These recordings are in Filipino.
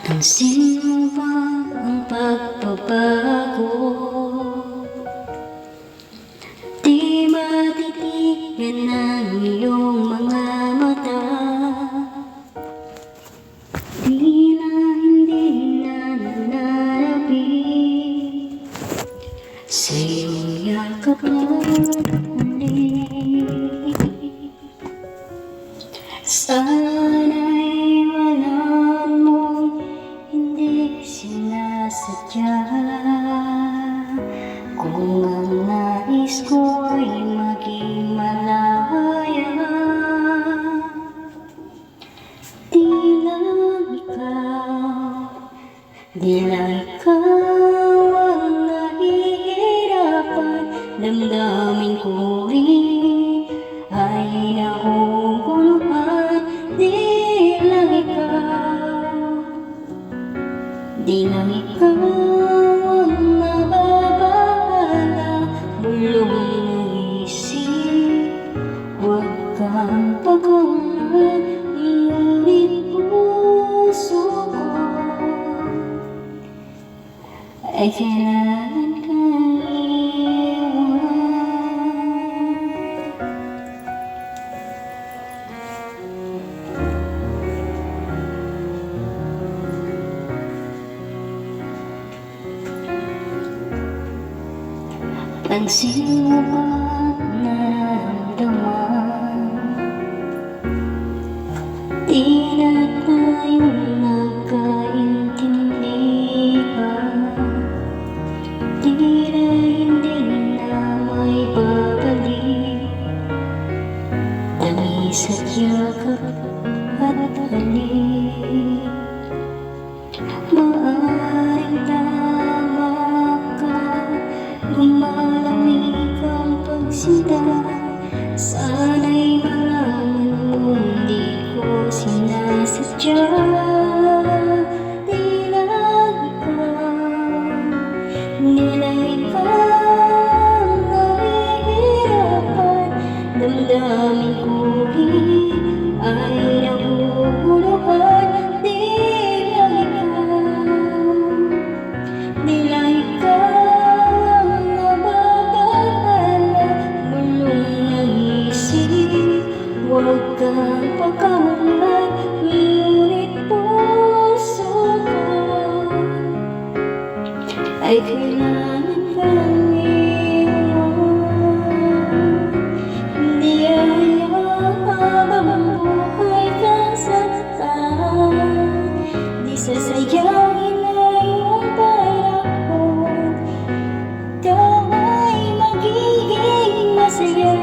Pansin mo ba ang pagbabago? Di matitigan ng iyong mga mata. Di na hindi na nananabik sa iyong yakap at halik. Sana'y malaman mong hindi sinasadya. Kung ang nais ko ay maging malaya, di lang ikaw ang nahihirapan. Damdamin ko rin ay nahuguluhan. Di lang ikaw ang nababahala. Bulong ng isip, huwag kang pagkulan. Ngunit puso ko ay kailangan kang iwan. Pansin mo ba nararamdaman? Di na tayo nagkaintindihan. Hindi na may babalik. Tamis at yakap at halik. Maaaring tama ka, lumalamig ang pagsinta. Sana'y malaman mo hindi ko sinasadya. Di lang ikaw nahihirapan. Damdamin ko rin ay naguguluhan. Di lang ikaw ang nababahala. Bulong ng isip, huwag kang pagkawalan. Ngunit puso ko ay kailangan kang iwan. Di habang buhay kang saktan. Di sasayangin na iyong panahon. Ikaw ay magiging masaya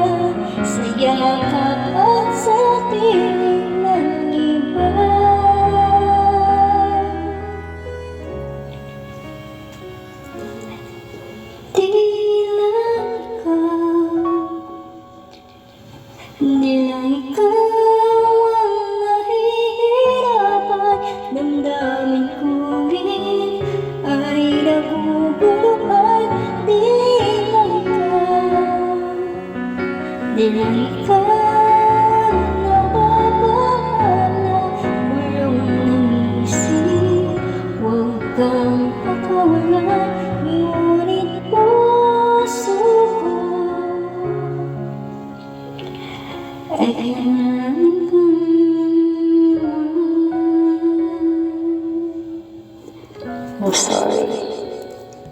sa yakap at sa piling ng iba. Di lang ikaw ang nahihirapan. Damdamin ko rin ay naguguluhan. Di lang ikaw ang nababahala. Bulong ng isip, huwag kang pagkawalan. Ngunit puso ko ay kailangan kang iwan. I'm sorry.